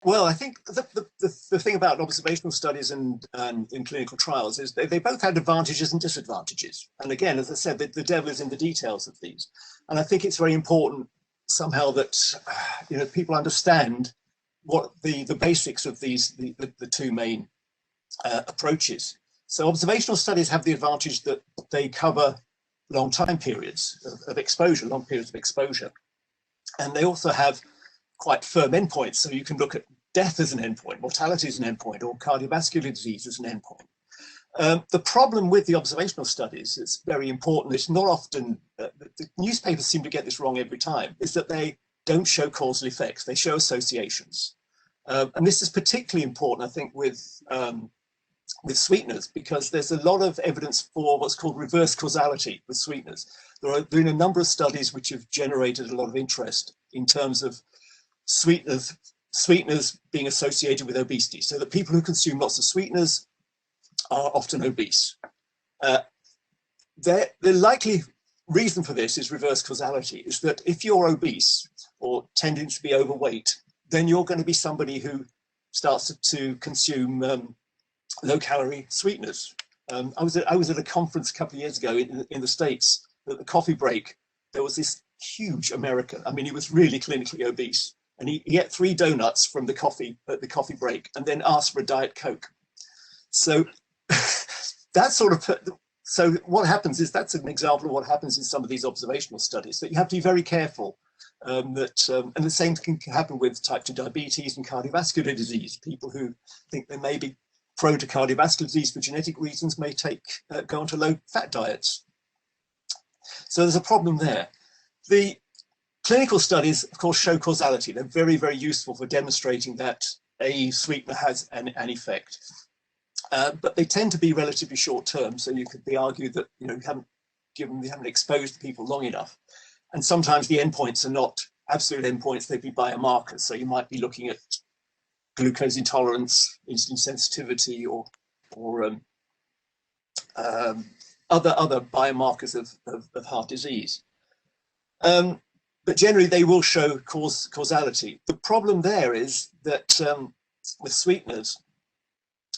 Well, I think the thing about observational studies and in clinical trials is they both had advantages and disadvantages. And again, as I said, the devil is in the details of these. And I think it's very important somehow that people understand what the basics of the two main approaches. So observational studies have the advantage that they cover long time periods of exposure, long periods of exposure. And they also have quite firm endpoints. So you can look at death as an endpoint, mortality as an endpoint, or cardiovascular disease as an endpoint. The problem with the observational studies, it's very important, it's not often, the newspapers seem to get this wrong every time, is that they don't show causal effects, they show associations. And this is particularly important, I think, with sweeteners, because there's a lot of evidence for what's called reverse causality with sweeteners. There have been a number of studies which have generated a lot of interest in terms of sweeteners being associated with obesity. So that people who consume lots of sweeteners are often obese. The likely reason for this is reverse causality, is that if you're obese or tending to be overweight, then you're going to be somebody who starts to consume low-calorie sweeteners. I was at a conference a couple of years ago in the States. At the coffee break, there was this huge American. I mean, he was really clinically obese, and he ate 3 donuts from the coffee at the coffee break, and then asked for a Diet Coke. So that sort of. So what happens is that's an example of what happens in some of these observational studies. That you have to be very careful. And the same can happen with type 2 diabetes and cardiovascular disease. People who think they may be prone to cardiovascular disease for genetic reasons may go onto low-fat diets. So there's a problem there. The clinical studies, of course, show causality. They're very, very useful for demonstrating that a sweetener has an effect. But they tend to be relatively short-term. So you could be argued that you haven't exposed people long enough. And sometimes the endpoints are not absolute endpoints, they'd be biomarkers. So you might be looking at glucose intolerance, insulin sensitivity, or other biomarkers of heart disease. But generally they will show causality. The problem there is that with sweeteners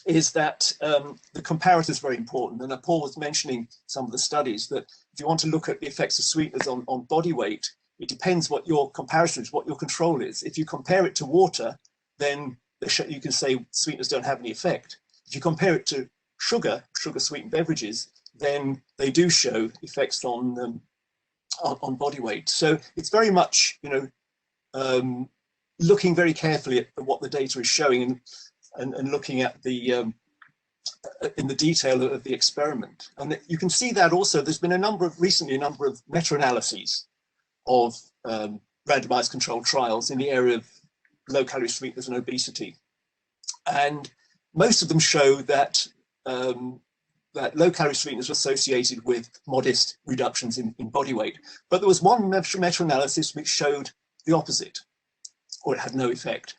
is that the comparator is very important. And Paul was mentioning some of the studies that if you want to look at the effects of sweeteners on body weight, it depends what your comparison is, what your control is. If you compare it to water, then you can say sweeteners don't have any effect. If you compare it to sugar sweetened beverages, then they do show effects on body weight. So it's very much, looking very carefully at what the data is showing and looking at in the detail of the experiment. And you can see that also there's been recently a number of meta-analyses of randomized controlled trials in the area of low-calorie sweeteners and obesity. And most of them show that low-calorie sweeteners are associated with modest reductions in body weight. But there was one meta-analysis which showed the opposite, or it had no effect.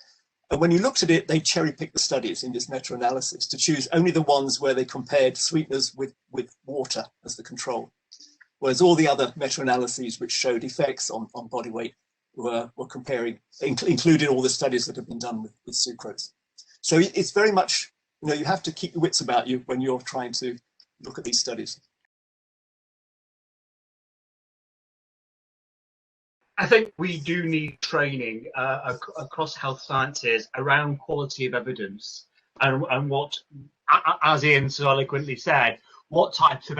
And when you looked at it, they cherry-picked the studies in this meta-analysis to choose only the ones where they compared sweeteners with water as the control. Whereas all the other meta-analyses which showed effects on body weight were comparing, included all the studies that have been done with sucrose. So it's very much, you have to keep your wits about you when you're trying to look at these studies. I think we do need training across health sciences around quality of evidence and what, as Ian so eloquently said, what types of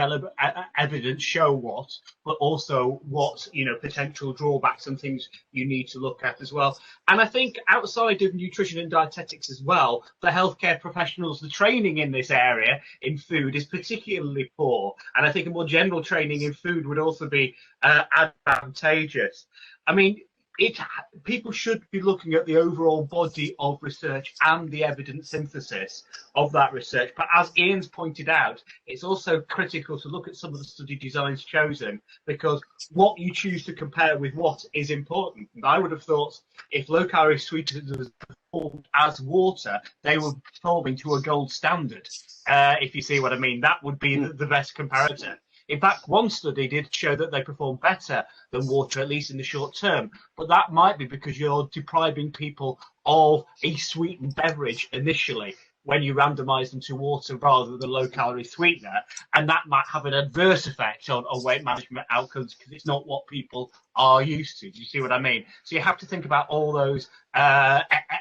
evidence show what, but also what potential drawbacks and things you need to look at as well. And I think outside of nutrition and dietetics as well, for healthcare professionals, the training in this area in food is particularly poor. And I think a more general training in food would also be advantageous. I mean, people should be looking at the overall body of research and the evidence synthesis of that research. But as Ian's pointed out, it's also critical to look at some of the study designs chosen, because what you choose to compare with what is important. And I would have thought if low-calorie sweeteners performed as water, they were performing to a gold standard. If you see what I mean, that would be the best comparator. In fact, one study did show that they perform better than water, at least in the short term. But that might be because you're depriving people of a sweetened beverage initially when you randomize them to water rather than low-calorie sweetener, and that might have an adverse effect on weight management outcomes because it's not what people are used to. Do you see what I mean? So you have to think about all those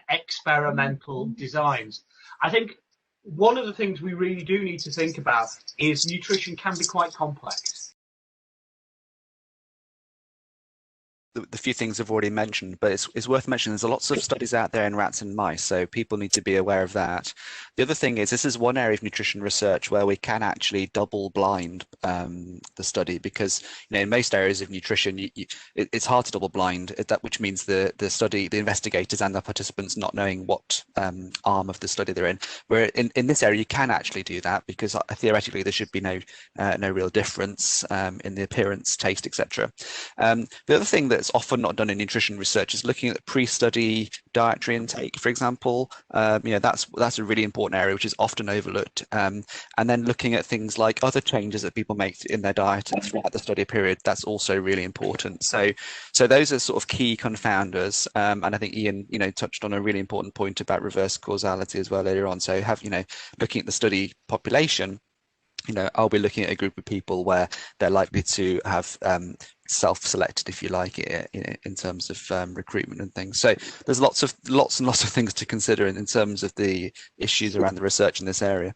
experimental designs. I think one of the things we really do need to think about is nutrition can be quite complex. The few things I've already mentioned, but it's worth mentioning there's lots of studies out there in rats and mice, so people need to be aware of that. The other thing is this is one area of nutrition research where we can actually double blind the study, because in most areas of nutrition it's hard to double blind, which means the investigators and the participants not knowing what arm of the study they're in. Where in this area you can actually do that, because theoretically there should be no real difference in the appearance, taste, etc. The other thing that's often not done in nutrition research is looking at the pre-study dietary intake, for example. That's a really important area which is often overlooked, and then looking at things like other changes that people make in their diet throughout the study period. That's also really important. So those are sort of key confounders, and I think Ian touched on a really important point about reverse causality as well earlier on. So looking at the study population, are we looking at a group of people where they're likely to have self-selected, if you like, in terms of recruitment and things. So there's lots and lots of things to consider in terms of the issues around the research in this area.